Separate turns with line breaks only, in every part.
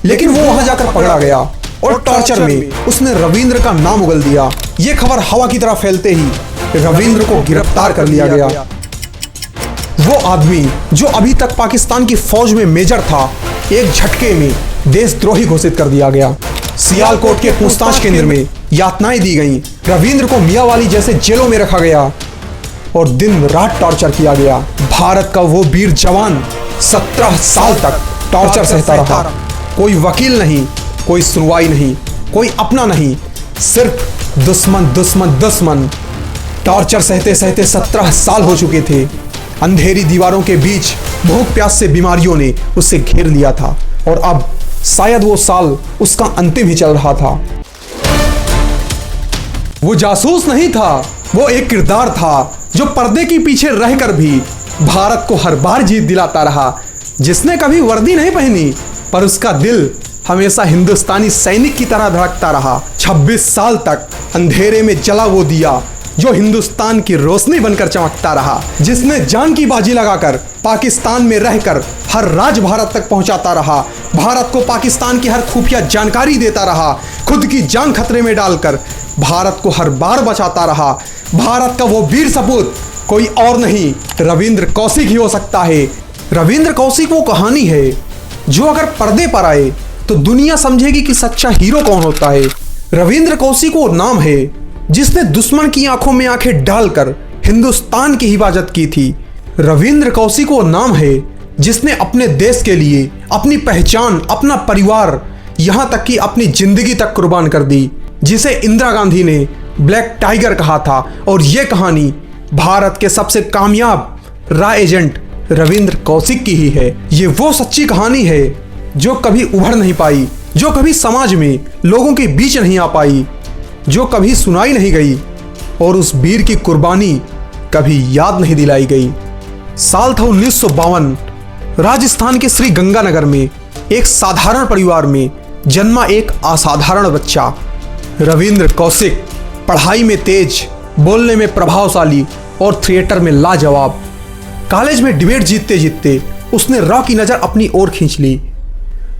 लेकिन वो वहां जाकर पकड़ा गया और टॉर्चर में उसने रविंद्र का नाम उगल दिया। ये खबर हवा की तरह फैलते ही रविंद्र को गिरफ्तार कर लिया गया। वो आदमी जो अभी तक पाकिस्तान की फौज में मेजर था, एक झटके में देशद्रोही घोषित कर दिया गया। सियालकोट के पूछताछ केंद्र में यातनाएं दी गईं। रविंद्र को मियांवाली जैसे जेलों में रखा गया और दिन रात टॉर्चर किया गया। भारत का वो वीर जवान 17 साल तक टॉर्चर सहता रहा। कोई वकील नहीं, कोई सुनवाई नहीं, कोई अपना नहीं, सिर्फ दुश्मन दुश्मन दुश्मन। टॉर्चर सहते सहते 17 साल हो चुके थे। अंधेरी दीवारों के बीच भूख प्यास से बीमारियों ने उसे घेर लिया था और अब शायद वो साल उसका अंतिम ही चल रहा था। वो जासूस नहीं था, वो एक किरदार था जो पर्दे के पीछे रहकर भी भारत को हर बार जीत दिलाता रहा। जिसने कभी वर्दी नहीं पहनी, पर उसका दिल हमेशा हिंदुस्तानी सैनिक की तरह धड़कता रहा। 26 साल तक अंधेरे में जला वो दिया जो हिंदुस्तान की रोशनी बनकर चमकता रहा। जिसने जान की बाजी लगाकर पाकिस्तान में रहकर हर राज भारत तक पहुंचाता रहा। भारत को पाकिस्तान की हर खुफिया जानकारी देता रहा। खुद की जान खतरे में डालकर भारत को हर बार बचाता रहा। भारत का वो वीर सपूत कोई और नहीं, रविंद्र कौशिक ही हो सकता है। रविंद्र कौशिक वो कहानी है जो अगर पर्दे पर आए तो दुनिया समझेगी कि सच्चा हीरो कौन होता है। रविंद्र कौशिक वो नाम है जिसने दुश्मन की आंखों में आंखें डालकर हिंदुस्तान की हिफाजत की थी। रविंद्र कौशिक वो नाम है जिसने अपने देश के लिए अपनी पहचान, अपना परिवार, यहां तक कि अपनी जिंदगी तक कुर्बान कर दी। जिसे इंदिरा गांधी ने ब्लैक टाइगर कहा था। और यह कहानी भारत के सबसे कामयाब रॉ एजेंट रविंद्र कौशिक की ही है। ये वो सच्ची कहानी है जो कभी उभर नहीं पाई, जो कभी समाज में लोगों के बीच नहीं आ पाई, जो कभी सुनाई नहीं गई और उस वीर की कुर्बानी कभी याद नहीं दिलाई गई। साल था 1952। राजस्थान के श्री गंगानगर में एक साधारण परिवार में जन्मा एक असाधारण बच्चा रविंद्र कौशिक। पढ़ाई में तेज, बोलने में प्रभावशाली और थिएटर में लाजवाब। कॉलेज में डिबेट जीतते जीतते उसने रॉ की नजर अपनी ओर खींच ली।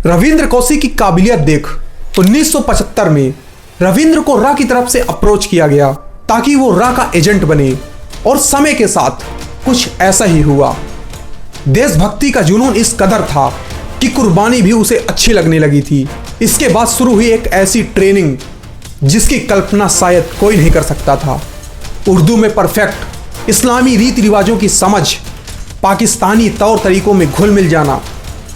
रविंद्र कौशिक की काबिलियत देख 1975 में रविंद्र को रॉ की तरफ से अप्रोच किया गया ताकि वो रॉ का एजेंट बने। और समय के साथ कुछ ऐसा ही हुआ। देशभक्ति का जुनून इस कदर था कि कुर्बानी भी उसे अच्छी लगने लगी थी। इसके बाद शुरू हुई एक ऐसी ट्रेनिंग जिसकी कल्पना शायद कोई नहीं कर सकता था। उर्दू में परफेक्ट, इस्लामी रीति रिवाजों की समझ, पाकिस्तानी तौर तरीकों में घुल मिल जाना,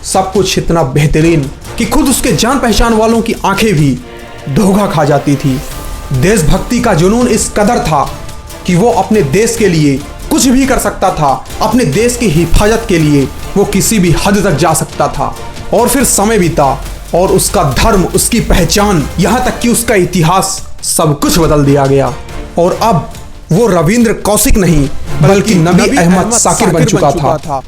सब कुछ इतना बेहतरीन कि खुद उसके जान पहचान वालों की आंखें भी धोखा खा जाती थी। देशभक्ति का जुनून इस कदर था कि वो अपने देश के लिए कुछ भी कर सकता था। अपने देश की हिफाजत के लिए वो किसी भी हद तक जा सकता था। और फिर समय बीता और उसका धर्म, उसकी पहचान, यहाँ तक कि उसका इतिहास, सब कुछ बदल दिया गया। और अब वो रविंद्र कौशिक नहीं बल्कि नबी अहमद साकिर बन चुका था।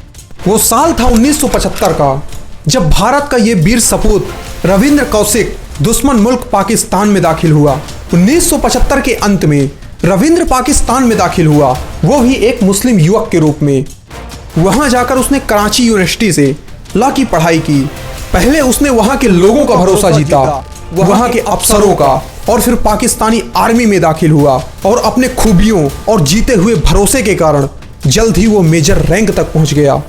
वो साल था 1975 का जब भारत का ये वीर सपूत रविंद्र कौशिक दुश्मन मुल्क पाकिस्तान में दाखिल हुआ। 1975 के अंत में रविंद्र पाकिस्तान में दाखिल हुआ, वो भी एक मुस्लिम युवक के रूप में। वहां जाकर उसने कराची यूनिवर्सिटी से लॉ की पढ़ाई की। पहले उसने वहां के लोगों का भरोसा जीता, वहां के अफसरों का, और फिर पाकिस्तानी आर्मी में दाखिल हुआ। और अपने खूबियों और जीते हुए भरोसे के कारण जल्द ही वो मेजर रैंक तक पहुंच गया।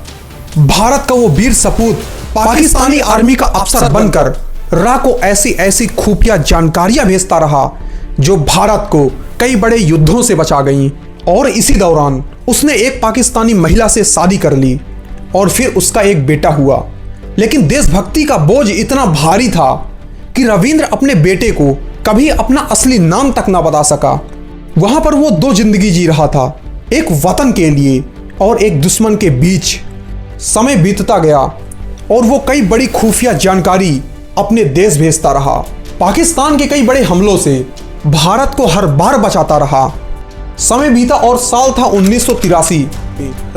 भारत का वो वीर सपूत पाकिस्तानी आर्मी का अफसर बनकर रॉ को ऐसी ऐसी खुफिया जानकारियां भेजता रहा जो भारत को कई बड़े युद्धों से बचा गईं। और इसी दौरान उसने एक पाकिस्तानी महिला से शादी कर ली और फिर उसका एक बेटा हुआ। लेकिन देशभक्ति का बोझ इतना भारी था कि रविंद्र अपने बेटे को कभी अपना असली नाम तक ना बता सका। वहां पर वो दो जिंदगी जी रहा था, एक वतन के लिए और एक दुश्मन के बीच। समय बीतता गया और वो कई बड़ी खुफिया जानकारी अपने देश भेजता रहा। पाकिस्तान के कई बड़े हमलों से भारत को हर बार बचाता रहा। समय बीता और साल था 1983।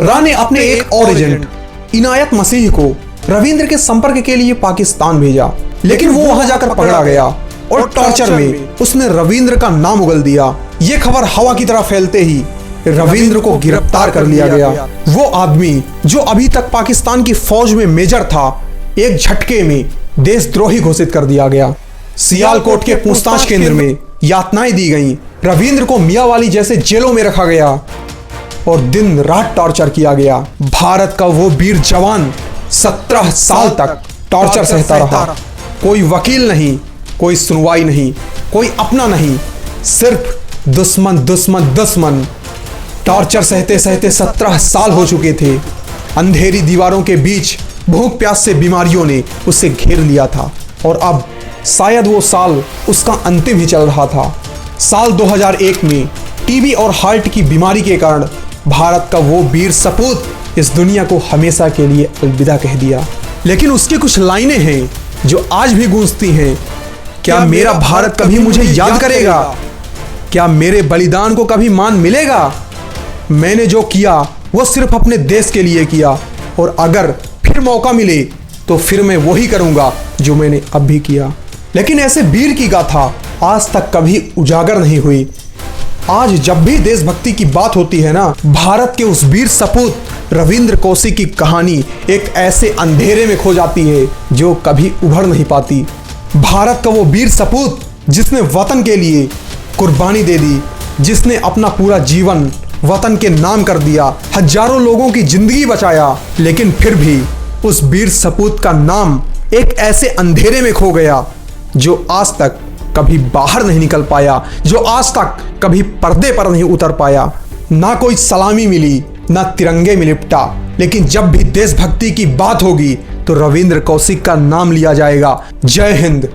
रॉ ने अपने एक और एजेंट इनायत मसीह को रविंद्र के संपर्क के लिए पाकिस्तान भेजा। लेकिन वो वहां जाकर पकड़ा गया और टॉर्चर में उसने रविंद्र का नाम उगल दिया। ये खबर हवा की तरह फैलते ही रविंद्र को गिरफ्तार कर लिया गया। वो आदमी जो अभी तक पाकिस्तान की फौज में मेजर था, एक झटके में देशद्रोही घोषित कर दिया गया। सियालकोट के पूछताछ केंद्र में यातनाएं दी गईं। रविंद्र को मियांवाली जैसे जेलों में रखा गया और दिन रात टॉर्चर किया गया। भारत का वो वीर जवान 17 साल तक टॉर्चर सहता रहा। कोई वकील नहीं, कोई सुनवाई नहीं, कोई अपना नहीं, सिर्फ दुश्मन दुश्मन दुश्मन। टॉर्चर सहते सहते 17 साल हो चुके थे। अंधेरी दीवारों के बीच भूख प्यास से बीमारियों ने उसे घेर लिया था और अब शायद वो साल उसका अंतिम ही चल रहा था। साल 2001 में टीबी और हार्ट की बीमारी के कारण भारत का वो वीर सपूत इस दुनिया को हमेशा के लिए अलविदा कह दिया। लेकिन उसकी कुछ लाइनें हैं जो आज भी गूंजती हैं। क्या मेरा भारत कभी मुझे याद करेगा? क्या मेरे बलिदान को कभी मान मिलेगा? मैंने जो किया वो सिर्फ अपने देश के लिए किया और अगर फिर मौका मिले तो फिर मैं वही करूंगा जो मैंने अब भी किया। लेकिन ऐसे वीर की गाथा आज तक कभी उजागर नहीं हुई। आज जब भी देशभक्ति की बात होती है ना, भारत के उस वीर सपूत रविंद्र कौशिक की कहानी एक ऐसे अंधेरे में खो जाती है जो कभी उभर नहीं पाती। भारत का वो वीर सपूत जिसने वतन के लिए कुर्बानी दे दी, जिसने अपना पूरा जीवन वतन के नाम कर दिया, हजारों लोगों की जिंदगी बचाया, लेकिन फिर भी उस वीर सपूत का नाम एक ऐसे अंधेरे में खो गया जो आज तक कभी बाहर नहीं निकल पाया, जो आज तक कभी पर्दे पर नहीं उतर पाया। ना कोई सलामी मिली, ना तिरंगे में लिपटा, लेकिन जब भी देशभक्ति की बात होगी तो रविंद्र कौशिक का नाम लिया जाएगा। जय हिंद।